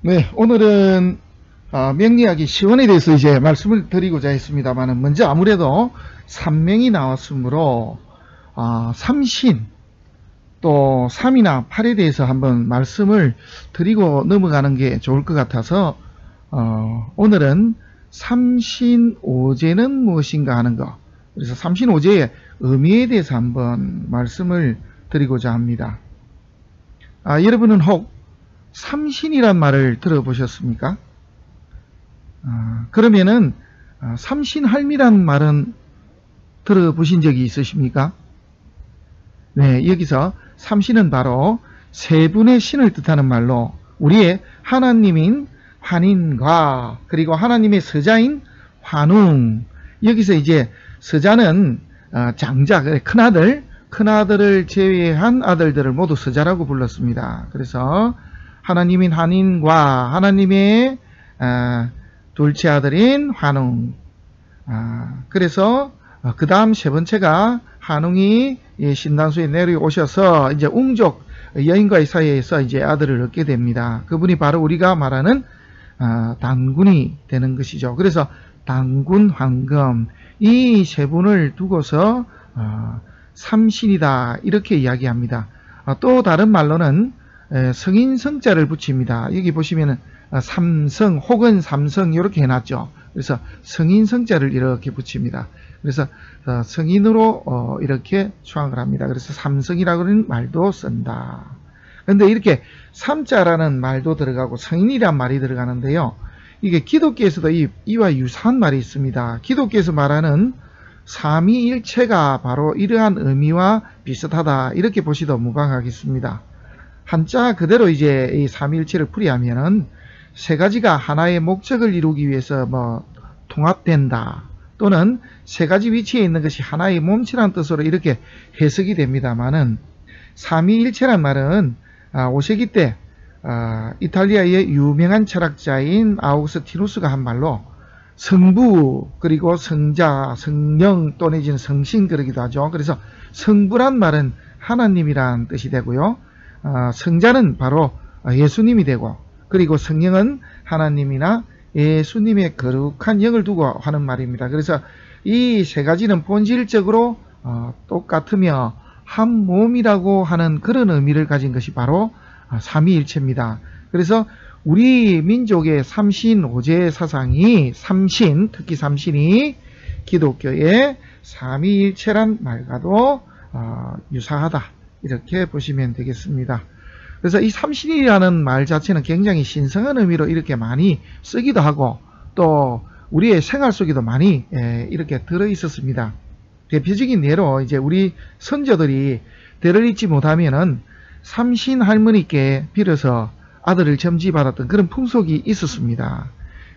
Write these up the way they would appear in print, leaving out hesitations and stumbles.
네, 오늘은 명리학의 시원에 대해서 이제 말씀을 드리고자 했습니다만은, 먼저 아무래도 삼명이 나왔으므로 삼신 또 3이나 8에 대해서 한번 말씀을 드리고 넘어가는 게 좋을 것 같아서 오늘은 삼신오제는 무엇인가 하는 거, 그래서 삼신오제의 의미에 대해서 한번 말씀을 드리고자 합니다. 여러분은 혹 삼신이란 말을 들어보셨습니까? 그러면은 삼신할미란 말은 들어보신 적이 있으십니까? 네, 여기서 삼신은 바로 세 분의 신을 뜻하는 말로 우리의 하나님인 환인과 그리고 하나님의 서자인 환웅, 여기서 이제 서자는 장자, 큰아들을 제외한 아들들을 모두 서자라고 불렀습니다. 그래서 하나님인 환인과 하나님의 둘째 아들인 환웅, 그래서 그 다음 세 번째가 환웅이 신단소에 내려오셔서 이제 웅족 여인과의 사이에서 이제 아들을 얻게 됩니다. 그분이 바로 우리가 말하는 단군이 되는 것이죠. 그래서 단군, 황금, 이 세 분을 두고서 삼신이다 이렇게 이야기합니다. 또 다른 말로는 성인 성자를 붙입니다. 여기 보시면은 삼성 혹은 삼성 이렇게 해놨죠. 그래서 성인 성자를 이렇게 붙입니다. 그래서 성인으로 이렇게 추앙을 합니다. 그래서 삼성이라고 하는 말도 쓴다. 그런데 이렇게 삼자라는 말도 들어가고 성인이란 말이 들어가는데요. 이게 기독교에서도 이와 유사한 말이 있습니다. 기독교에서 말하는 삼위일체가 바로 이러한 의미와 비슷하다 이렇게 보시도 무방하겠습니다. 한자 그대로 이제 이 삼위일체를 풀이하면은 세 가지가 하나의 목적을 이루기 위해서 통합된다, 또는 세 가지 위치에 있는 것이 하나의 몸체라는 뜻으로 이렇게 해석이 됩니다만은, 삼위일체란 말은 5세기 때 이탈리아의 유명한 철학자인 아우구스티누스가 한 말로 성부 그리고 성자, 성령 또 내지는 성신 그러기도 하죠. 그래서 성부란 말은 하나님이란 뜻이 되고요, 성자는 바로 예수님이 되고, 그리고 성령은 하나님이나 예수님의 거룩한 영을 두고 하는 말입니다. 그래서 이 세 가지는 본질적으로 똑같으며 한 몸이라고 하는 그런 의미를 가진 것이 바로 삼위일체입니다. 그래서 우리 민족의 삼신오제 사상이 삼신, 특히 삼신이 기독교의 삼위일체란 말과도 유사하다 이렇게 보시면 되겠습니다. 그래서 이 삼신이라는 말 자체는 굉장히 신성한 의미로 이렇게 많이 쓰기도 하고, 또 우리의 생활 속에도 많이 이렇게 들어 있었습니다. 대표적인 예로 이제 우리 선조들이 대를 잇지 못하면은 삼신 할머니께 빌어서 아들을 점지받았던 그런 풍속이 있었습니다.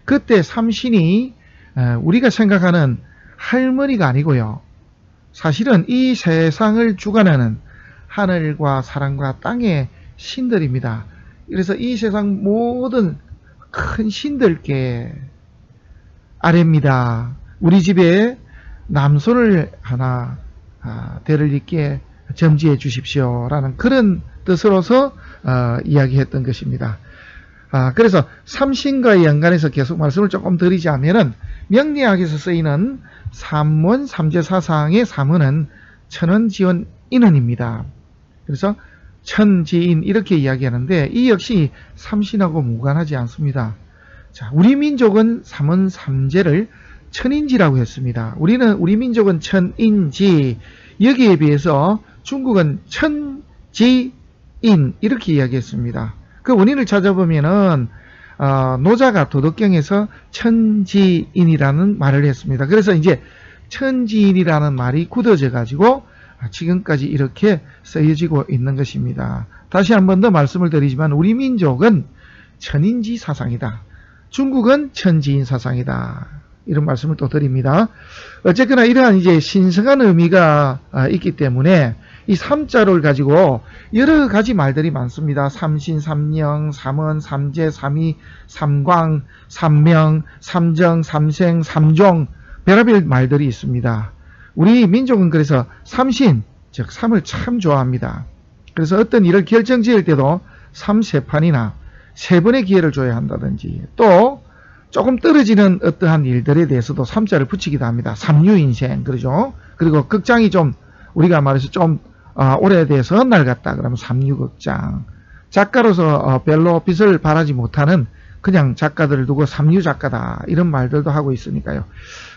그때 삼신이 우리가 생각하는 할머니가 아니고요, 사실은 이 세상을 주관하는 하늘과 사랑과 땅의 신들입니다. 그래서 이 세상 모든 큰 신들께 아뢰입니다. 우리 집에 남손을 하나 대를 잇게 점지해 주십시오 라는 그런 뜻으로서 이야기했던 것입니다. 그래서 삼신과의 연관해서 계속 말씀을 조금 드리자면은, 명리학에서 쓰이는 삼원 삼재 사상의 삼원은 천원지원 인원입니다. 그래서 천지인 이렇게 이야기하는데, 이 역시 삼신하고 무관하지 않습니다. 자, 우리 민족은 삼원 삼재를 천인지라고 했습니다. 우리 민족은 천인지, 여기에 비해서 중국은 천지인 이렇게 이야기했습니다. 그 원인을 찾아보면은 노자가 도덕경에서 천지인이라는 말을 했습니다. 그래서 이제 천지인이라는 말이 굳어져 가지고 지금까지 이렇게 쓰여지고 있는 것입니다. 다시 한 번 더 말씀을 드리지만, 우리 민족은 천인지 사상이다, 중국은 천지인 사상이다, 이런 말씀을 또 드립니다. 어쨌거나 이러한 이제 신성한 의미가 있기 때문에 이 삼자를 가지고 여러 가지 말들이 많습니다. 삼신, 삼령, 삼원, 삼재, 삼위, 삼광, 삼명, 삼정, 삼생, 삼종, 별의별 말들이 있습니다. 우리 민족은 그래서 삼신, 즉 삼을 참 좋아합니다. 그래서 어떤 일을 결정지을 때도 삼세판이나 3번의 기회를 줘야 한다든지, 또 조금 떨어지는 어떠한 일들에 대해서도 3자를 붙이기도 합니다. 삼류인생, 그러죠. 그리고 극장이 좀 우리가 말해서 좀 오래돼서 낡았다 그러면 삼류극장, 작가로서 별로 빛을 발하지 못하는 그냥 작가들을 두고 삼류작가다 이런 말들도 하고 있으니까요.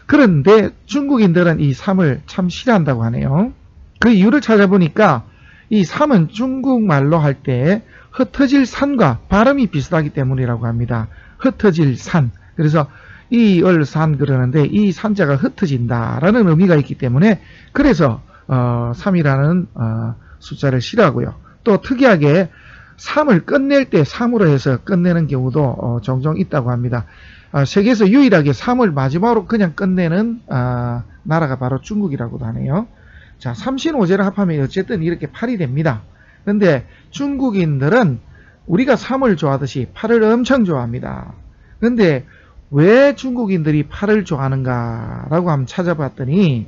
그런데 중국인들은 이 삼을 참 싫어한다고 하네요. 그 이유를 찾아보니까 이 삼은 중국말로 할 때 흩어질 산과 발음이 비슷하기 때문이라고 합니다. 흩어질 산. 그래서 이을산 그러는데 이 산자가 흩어진다라는 의미가 있기 때문에 그래서 3이라는 숫자를 싫어하고요. 또 특이하게 3을 끝낼 때 3으로 해서 끝내는 경우도 종종 있다고 합니다. 세계에서 유일하게 3을 마지막으로 그냥 끝내는 나라가 바로 중국이라고도 하네요. 자, 삼신오제를 합하면 어쨌든 이렇게 8이 됩니다. 그런데 중국인들은 우리가 3을 좋아하듯이 8을 엄청 좋아합니다. 그런데 왜 중국인들이 8을 좋아하는가 라고 한번 찾아봤더니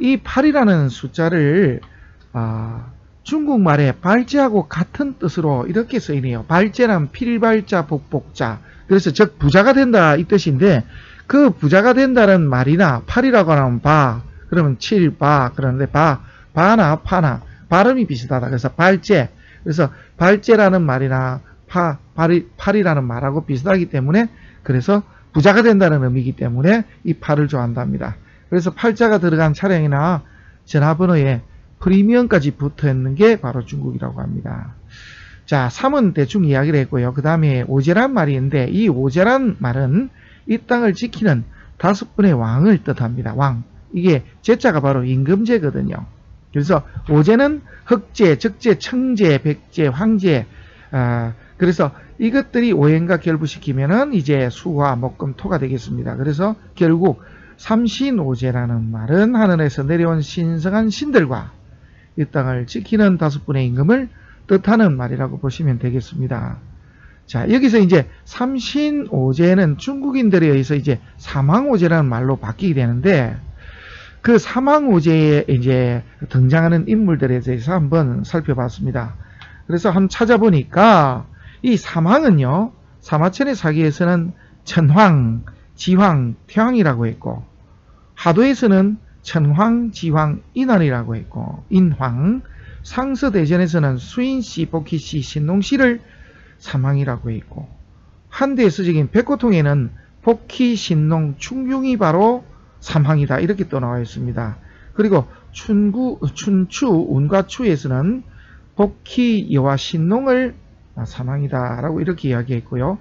이 8이라는 숫자를 중국말에 발제하고 같은 뜻으로 이렇게 쓰이네요. 발제란 필발자 복복자, 그래서 즉 부자가 된다 이 뜻인데, 그 부자가 된다는 말이나 8이라고 하면 바, 그러면 7바, 그러는데 바나 파나 발음이 비슷하다. 그래서 발제, 그래서 발제라는 말이나 8이라는 말하고 비슷하기 때문에, 그래서 부자가 된다는 의미이기 때문에 이 8을 좋아한답니다. 그래서 8자가 들어간 차량이나 전화번호에 프리미엄까지 붙어 있는 게 바로 중국이라고 합니다. 자, 3은 대충 이야기를 했고요. 그 다음에 오제란 말이 있는데, 이 오제란 말은 이 땅을 지키는 5분의 왕을 뜻합니다. 왕. 이게 제자가 바로 임금제거든요. 그래서 오제는 흑제, 적제, 청제, 백제, 황제, 그래서 이것들이 오행과 결부시키면은 이제 수화, 목금, 토가 되겠습니다. 그래서 결국 삼신오제라는 말은 하늘에서 내려온 신성한 신들과 이 땅을 지키는 5분의 임금을 뜻하는 말이라고 보시면 되겠습니다. 자, 여기서 이제 삼신오제는 중국인들에 의해서 이제 사망오제라는 말로 바뀌게 되는데, 그 사망오제에 이제 등장하는 인물들에 대해서 한번 살펴봤습니다. 그래서 한번 찾아보니까 이 사망은요, 사마천의 사기에서는 천황, 지황, 태황이라고 했고, 하도에서는 천황, 지황, 인환이라고 했고, 인황, 상서대전에서는 수인씨, 복희씨, 신농씨를 사망이라고 했고, 한대서적인 백호통에는 복희, 신농, 충중이 바로 사망이다 이렇게 또 나와 있습니다. 그리고 춘추, 운과추에서는 복희, 여와 신농을 사망이다 라고 이렇게 이야기했고요.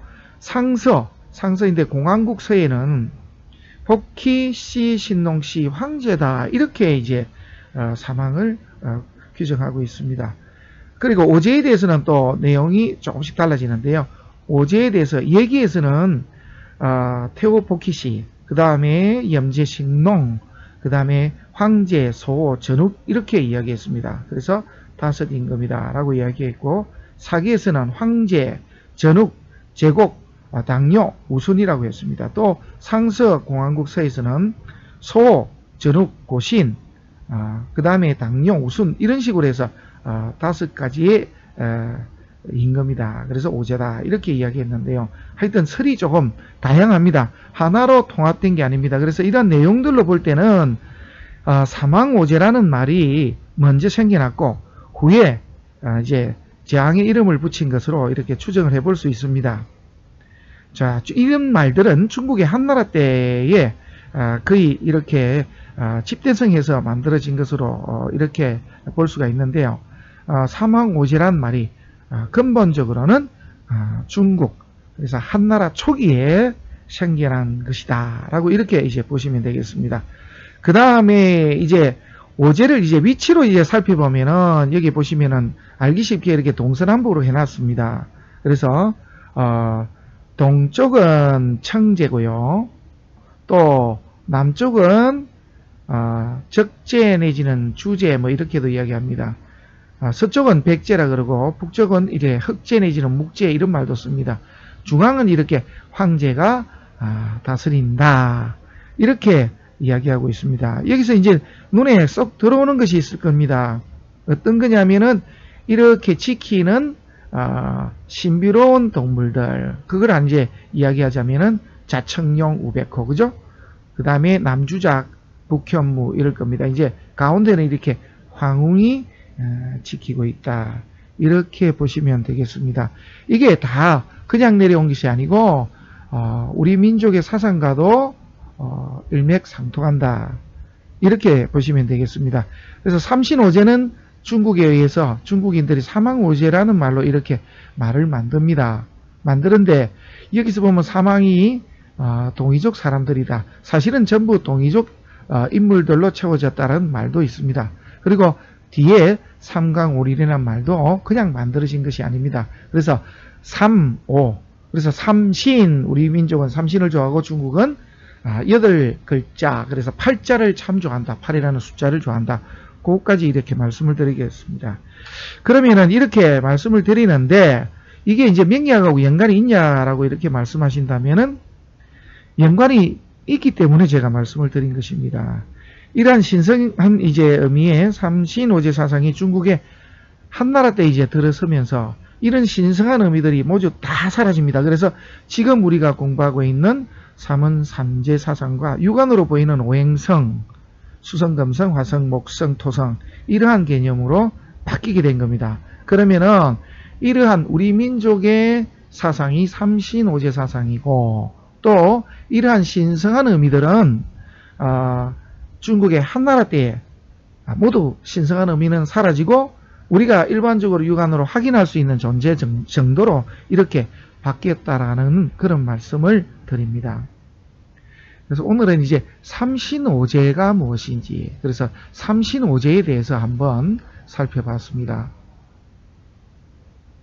상서인데 공항국서에는 복희 씨, 신농 씨, 황제다 이렇게 이제 사망을 규정하고 있습니다. 그리고 오제에 대해서는 또 내용이 조금씩 달라지는데요. 오제에 대해서 얘기에서는 태호 복희 씨, 그 다음에 염제 신농, 그 다음에 황제, 소, 전욱 이렇게 이야기했습니다. 그래서 5 임금이다 라고 이야기했고, 사기에서는 황제, 전욱, 제곡, 당뇨, 우순이라고 했습니다. 또 상서 공항국서에서는 소, 전욱, 고신, 그 다음에 당뇨, 우순 이런 식으로 해서 5가지의 임금이다. 그래서 오제다 이렇게 이야기했는데요. 하여튼 설이 조금 다양합니다. 하나로 통합된 게 아닙니다. 그래서 이런 내용들로 볼 때는 사망오제라는 말이 먼저 생겨났고 후에 이제 재앙의 이름을 붙인 것으로 이렇게 추정을 해볼 수 있습니다. 자, 이런 말들은 중국의 한나라 때에 거의 이렇게 집대성해서 만들어진 것으로 이렇게 볼 수가 있는데요. 사망오제란 말이 근본적으로는 중국, 그래서 한나라 초기에 생겨난 것이다 라고 이렇게 이제 보시면 되겠습니다. 그 다음에 이제 오제를 이제 위치로 이제 살펴보면은 여기 보시면은 알기 쉽게 이렇게 동서남북으로 해놨습니다. 그래서 동쪽은 청제고요. 또 남쪽은 적제 내지는 주제 뭐 이렇게도 이야기합니다. 서쪽은 백제라 그러고 북쪽은 이제 흑제 내지는 묵제 이런 말도 씁니다. 중앙은 이렇게 황제가 다스린다 이렇게 이야기하고 있습니다. 여기서 이제 눈에 쏙 들어오는 것이 있을 겁니다. 어떤 거냐면은 이렇게 지키는 신비로운 동물들, 그걸 이제 이야기하자면은 자청룡, 우백호, 그죠? 그 다음에 남주작, 북현무 이럴 겁니다. 이제 가운데는 이렇게 황웅이 지키고 있다. 이렇게 보시면 되겠습니다. 이게 다 그냥 내려온 것이 아니고 우리 민족의 사상과도 일맥상통한다. 이렇게 보시면 되겠습니다. 그래서 삼신오제는 중국에 의해서 중국인들이 사망오제라는 말로 이렇게 말을 만듭니다. 만드는데 여기서 보면 사망이 동이족 사람들이다. 사실은 전부 동이족 인물들로 채워졌다는 말도 있습니다. 그리고 뒤에 삼강오릴이라는 말도 그냥 만들어진 것이 아닙니다. 그래서 삼오, 그래서 삼신, 우리 민족은 삼신을 좋아하고 중국은 8글자, 그래서 8자를 참 좋아한다. 8이라는 숫자를 좋아한다. 그것까지 이렇게 말씀을 드리겠습니다. 그러면은 이렇게 말씀을 드리는데 이게 이제 명리학하고 연관이 있냐라고 이렇게 말씀하신다면은 연관이 있기 때문에 제가 말씀을 드린 것입니다. 이러한 신성한 이제 의미의 삼신오제 사상이 중국의 한나라 때 이제 들어서면서 이런 신성한 의미들이 모두 다 사라집니다. 그래서 지금 우리가 공부하고 있는 삼은 삼재 사상과 육안으로 보이는 오행성, 수성, 금성, 화성, 목성, 토성 이러한 개념으로 바뀌게 된 겁니다. 그러면은 이러한 우리 민족의 사상이 삼신오제 사상이고 또 이러한 신성한 의미들은 중국의 한나라 때에 모두 신성한 의미는 사라지고 우리가 일반적으로 육안으로 확인할 수 있는 존재 정도로 이렇게 바뀌었다라는 그런 말씀을 드립니다. 그래서 오늘은 이제 삼신오제가 무엇인지, 그래서 삼신오제에 대해서 한번 살펴봤습니다.